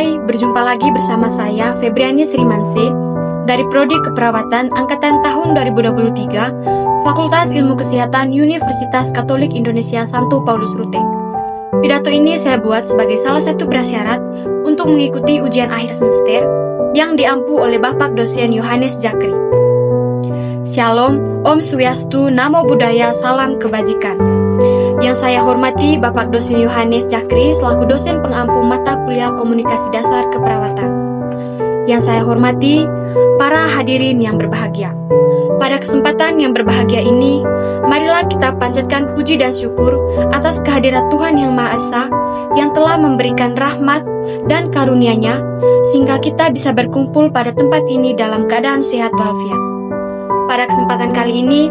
Hai, berjumpa lagi bersama saya Febriani Srimanse dari Prodi Keperawatan Angkatan tahun 2023, Fakultas Ilmu Kesehatan Universitas Katolik Indonesia Santo Paulus Ruteng. Pidato ini saya buat sebagai salah satu prasyarat untuk mengikuti ujian akhir semester yang diampu oleh Bapak dosen Yohanes Jakri. Shalom, Om Swastiastu, Namo Buddhaya, Salam Kebajikan. Yang saya hormati Bapak dosen Yohanes Jakri selaku dosen pengampu mata kuliah komunikasi dasar keperawatan. Yang saya hormati para hadirin yang berbahagia. Pada kesempatan yang berbahagia ini, marilah kita panjatkan puji dan syukur atas kehadirat Tuhan Yang Maha Esa yang telah memberikan rahmat dan karunia-Nya sehingga kita bisa berkumpul pada tempat ini dalam keadaan sehat walafiat. Pada kesempatan kali ini,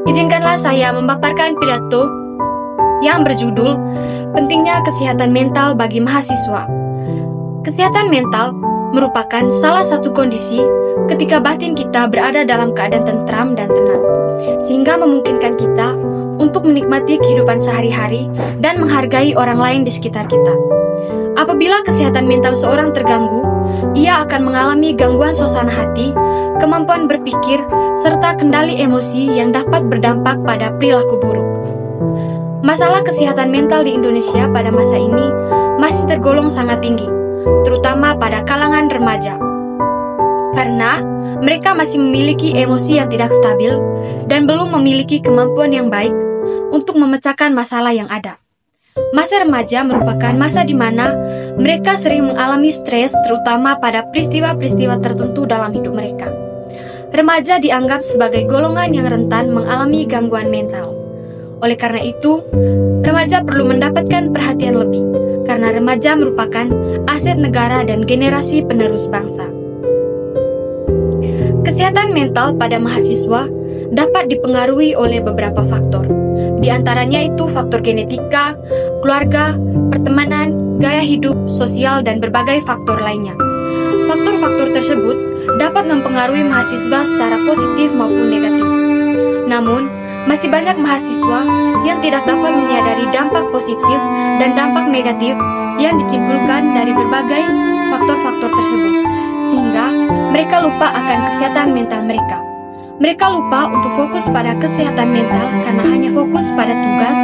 izinkanlah saya memaparkan pidato yang berjudul Pentingnya Kesehatan Mental bagi Mahasiswa. Kesehatan mental merupakan salah satu kondisi ketika batin kita berada dalam keadaan tentram dan tenang, sehingga memungkinkan kita untuk menikmati kehidupan sehari-hari dan menghargai orang lain di sekitar kita. Apabila kesehatan mental seorang terganggu, ia akan mengalami gangguan suasana hati, kemampuan berpikir, serta kendali emosi yang dapat berdampak pada perilaku buruk. Masalah kesehatan mental di Indonesia pada masa ini masih tergolong sangat tinggi, terutama pada kalangan remaja. Karena mereka masih memiliki emosi yang tidak stabil dan belum memiliki kemampuan yang baik untuk memecahkan masalah yang ada. Masa remaja merupakan masa di mana mereka sering mengalami stres, terutama pada peristiwa-peristiwa tertentu dalam hidup mereka. Remaja dianggap sebagai golongan yang rentan mengalami gangguan mental. Oleh karena itu, remaja perlu mendapatkan perhatian lebih, karena remaja merupakan aset negara dan generasi penerus bangsa. Kesehatan mental pada mahasiswa dapat dipengaruhi oleh beberapa faktor. Di antaranya itu faktor genetika, keluarga, pertemanan, gaya hidup, sosial, dan berbagai faktor lainnya. Faktor-faktor tersebut dapat mempengaruhi mahasiswa secara positif maupun negatif. Namun, masih banyak mahasiswa yang tidak dapat menyadari dampak positif dan dampak negatif yang ditimbulkan dari berbagai faktor-faktor tersebut, sehingga mereka lupa akan kesehatan mental mereka. Mereka lupa untuk fokus pada kesehatan mental karena hanya fokus pada tugas,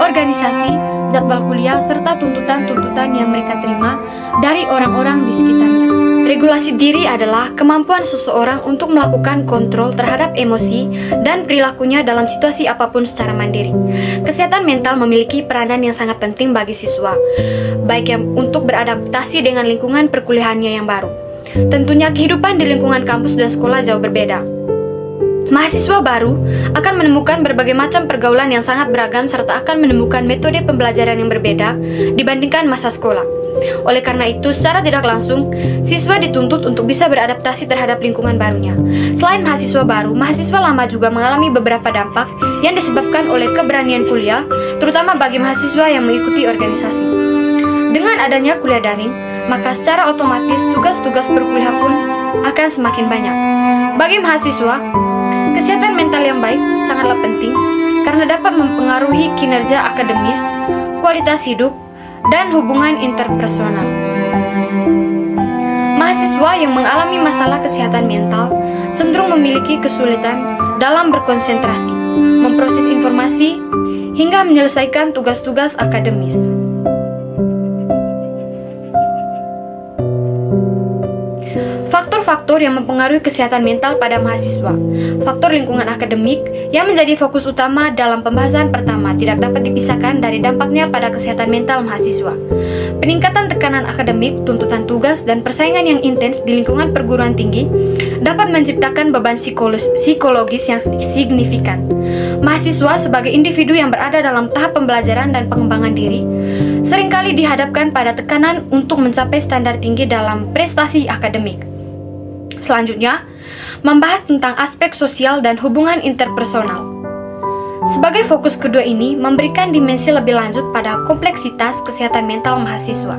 organisasi, jadwal kuliah, serta tuntutan-tuntutan yang mereka terima dari orang-orang di sekitarnya. Regulasi diri adalah kemampuan seseorang untuk melakukan kontrol terhadap emosi dan perilakunya dalam situasi apapun secara mandiri. Kesehatan mental memiliki peranan yang sangat penting bagi siswa, baik yang untuk beradaptasi dengan lingkungan perkuliahannya yang baru. Tentunya kehidupan di lingkungan kampus dan sekolah jauh berbeda. Mahasiswa baru akan menemukan berbagai macam pergaulan yang sangat beragam serta akan menemukan metode pembelajaran yang berbeda dibandingkan masa sekolah. Oleh karena itu, secara tidak langsung, siswa dituntut untuk bisa beradaptasi terhadap lingkungan barunya. Selain mahasiswa baru, mahasiswa lama juga mengalami beberapa dampak yang disebabkan oleh keberanian kuliah, terutama bagi mahasiswa yang mengikuti organisasi. Dengan adanya kuliah daring, maka secara otomatis tugas-tugas perkuliahan pun akan semakin banyak. Bagi mahasiswa, kesehatan mental yang baik sangatlah penting karena dapat mempengaruhi kinerja akademis, kualitas hidup, dan hubungan interpersonal. Mahasiswa yang mengalami masalah kesehatan mental cenderung memiliki kesulitan dalam berkonsentrasi, memproses informasi, hingga menyelesaikan tugas-tugas akademis. Faktor-faktor yang mempengaruhi kesehatan mental pada mahasiswa. Faktor lingkungan akademik yang menjadi fokus utama dalam pembahasan pertama tidak dapat dipisahkan dari dampaknya pada kesehatan mental mahasiswa. Peningkatan tekanan akademik, tuntutan tugas, dan persaingan yang intens di lingkungan perguruan tinggi dapat menciptakan beban psikologis yang signifikan. Mahasiswa sebagai individu yang berada dalam tahap pembelajaran dan pengembangan diri seringkali dihadapkan pada tekanan untuk mencapai standar tinggi dalam prestasi akademik. Selanjutnya, membahas tentang aspek sosial dan hubungan interpersonal. Sebagai fokus kedua ini memberikan dimensi lebih lanjut pada kompleksitas kesehatan mental mahasiswa.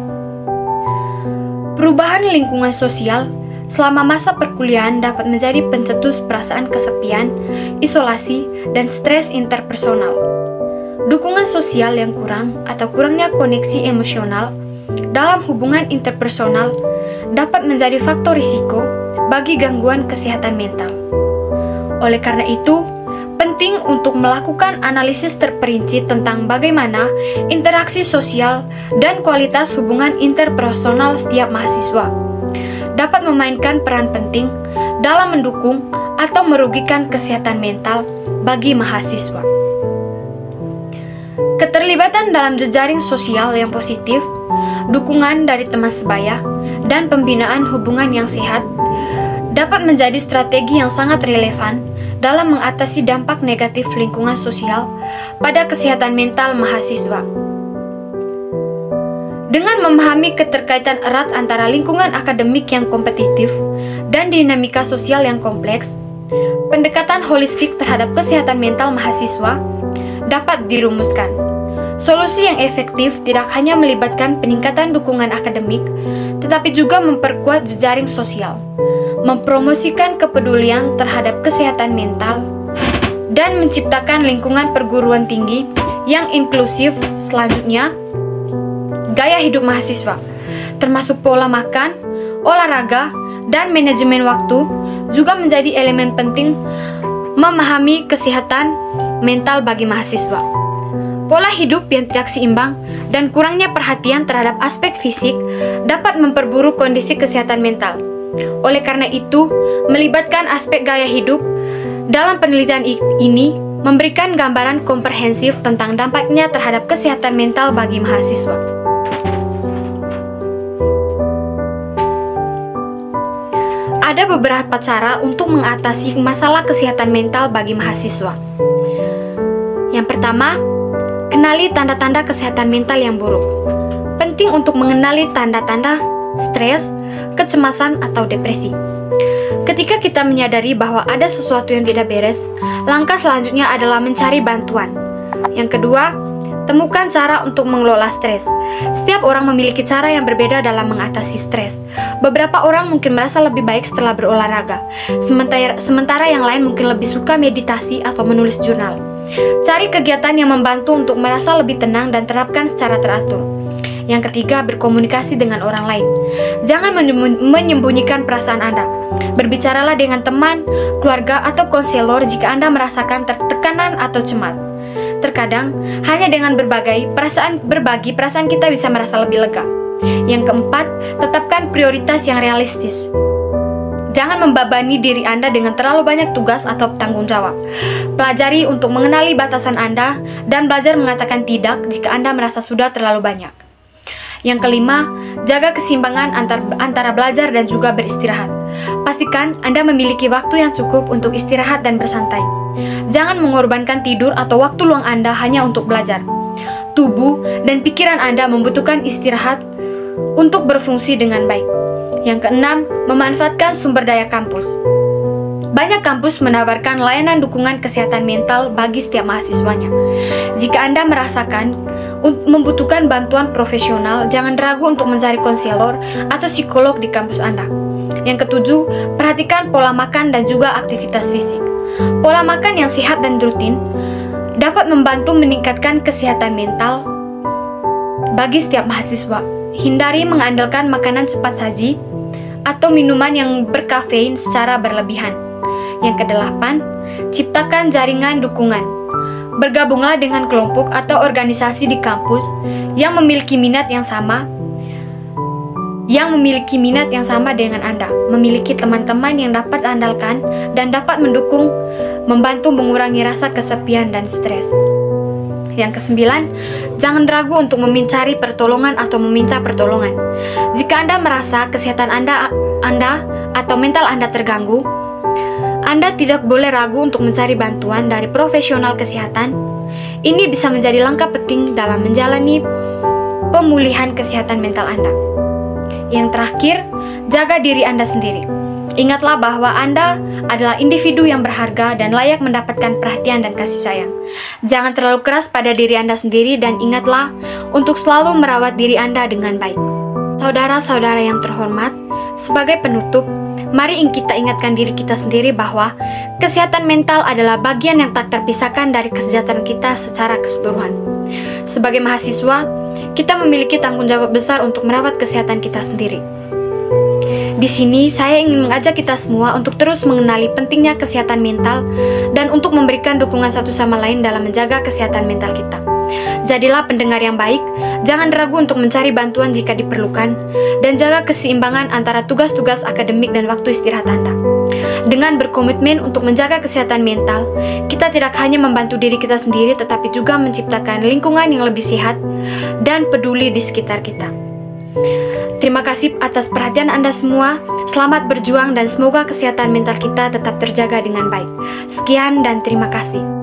Perubahan lingkungan sosial selama masa perkuliahan dapat menjadi pencetus perasaan kesepian, isolasi, dan stres interpersonal. Dukungan sosial yang kurang atau kurangnya koneksi emosional dalam hubungan interpersonal dapat menjadi faktor risiko bagi gangguan kesehatan mental. Oleh karena itu, penting untuk melakukan analisis terperinci tentang bagaimana interaksi sosial dan kualitas hubungan interpersonal setiap mahasiswa dapat memainkan peran penting dalam mendukung atau merugikan kesehatan mental bagi mahasiswa. Keterlibatan dalam jejaring sosial yang positif, dukungan dari teman sebaya, dan pembinaan hubungan yang sehat dapat menjadi strategi yang sangat relevan dalam mengatasi dampak negatif lingkungan sosial pada kesehatan mental mahasiswa. Dengan memahami keterkaitan erat antara lingkungan akademik yang kompetitif dan dinamika sosial yang kompleks, pendekatan holistik terhadap kesehatan mental mahasiswa dapat dirumuskan. Solusi yang efektif tidak hanya melibatkan peningkatan dukungan akademik, tetapi juga memperkuat jejaring sosial, mempromosikan kepedulian terhadap kesehatan mental, dan menciptakan lingkungan perguruan tinggi yang inklusif. Selanjutnya, gaya hidup mahasiswa, termasuk pola makan, olahraga, dan manajemen waktu, juga menjadi elemen penting memahami kesehatan mental bagi mahasiswa. Pola hidup yang tidak seimbang dan kurangnya perhatian terhadap aspek fisik dapat memperburuk kondisi kesehatan mental. Oleh karena itu, melibatkan aspek gaya hidup dalam penelitian ini memberikan gambaran komprehensif tentang dampaknya terhadap kesehatan mental bagi mahasiswa. Ada beberapa cara untuk mengatasi masalah kesehatan mental bagi mahasiswa. Yang pertama, kenali tanda-tanda kesehatan mental yang buruk. Penting untuk mengenali tanda-tanda stres, kecemasan, atau depresi. Ketika kita menyadari bahwa ada sesuatu yang tidak beres, langkah selanjutnya adalah mencari bantuan. Yang kedua, temukan cara untuk mengelola stres. Setiap orang memiliki cara yang berbeda dalam mengatasi stres. Beberapa orang mungkin merasa lebih baik setelah berolahraga, sementara yang lain mungkin lebih suka meditasi atau menulis jurnal. Cari kegiatan yang membantu untuk merasa lebih tenang dan terapkan secara teratur. Yang ketiga, berkomunikasi dengan orang lain. Jangan menyembunyikan perasaan Anda. Berbicaralah dengan teman, keluarga, atau konselor jika Anda merasakan tertekanan atau cemas. Terkadang, hanya dengan berbagi perasaan kita bisa merasa lebih lega. Yang keempat, tetapkan prioritas yang realistis. Jangan membebani diri Anda dengan terlalu banyak tugas atau tanggung jawab. Pelajari untuk mengenali batasan Anda dan belajar mengatakan tidak jika Anda merasa sudah terlalu banyak. Yang kelima, jaga keseimbangan antara belajar dan juga beristirahat. Pastikan Anda memiliki waktu yang cukup untuk istirahat dan bersantai. Jangan mengorbankan tidur atau waktu luang Anda hanya untuk belajar. Tubuh dan pikiran Anda membutuhkan istirahat untuk berfungsi dengan baik. Yang keenam, memanfaatkan sumber daya kampus. Banyak kampus menawarkan layanan dukungan kesehatan mental bagi setiap mahasiswanya. Jika Anda merasakan membutuhkan bantuan profesional, jangan ragu untuk mencari konselor atau psikolog di kampus Anda. Yang ketujuh, perhatikan pola makan dan juga aktivitas fisik. Pola makan yang sehat dan rutin dapat membantu meningkatkan kesehatan mental bagi setiap mahasiswa. Hindari mengandalkan makanan cepat saji atau minuman yang berkafein secara berlebihan. Yang kedelapan, ciptakan jaringan dukungan. Bergabunglah dengan kelompok atau organisasi di kampus yang memiliki minat yang sama dengan Anda, memiliki teman-teman yang dapat andalkan dan dapat membantu mengurangi rasa kesepian dan stres. Yang kesembilan, jangan ragu untuk mencari pertolongan atau meminta pertolongan. Jika Anda merasa kesehatan Anda atau mental Anda terganggu, Anda tidak boleh ragu untuk mencari bantuan dari profesional kesehatan. Ini bisa menjadi langkah penting dalam menjalani pemulihan kesehatan mental Anda. Yang terakhir, jaga diri Anda sendiri. Ingatlah bahwa Anda adalah individu yang berharga dan layak mendapatkan perhatian dan kasih sayang. Jangan terlalu keras pada diri Anda sendiri dan ingatlah untuk selalu merawat diri Anda dengan baik. Saudara-saudara yang terhormat, sebagai penutup, mari kita ingatkan diri kita sendiri bahwa kesehatan mental adalah bagian yang tak terpisahkan dari kesejahteraan kita secara keseluruhan. Sebagai mahasiswa, kita memiliki tanggung jawab besar untuk merawat kesehatan kita sendiri. Di sini, saya ingin mengajak kita semua untuk terus mengenali pentingnya kesehatan mental dan untuk memberikan dukungan satu sama lain dalam menjaga kesehatan mental kita. Jadilah pendengar yang baik, jangan ragu untuk mencari bantuan jika diperlukan, dan jaga keseimbangan antara tugas-tugas akademik dan waktu istirahat Anda. Dengan berkomitmen untuk menjaga kesehatan mental, kita tidak hanya membantu diri kita sendiri, tetapi juga menciptakan lingkungan yang lebih sehat dan peduli di sekitar kita. Terima kasih atas perhatian Anda semua. Selamat berjuang dan semoga kesehatan mental kita tetap terjaga dengan baik. Sekian dan terima kasih.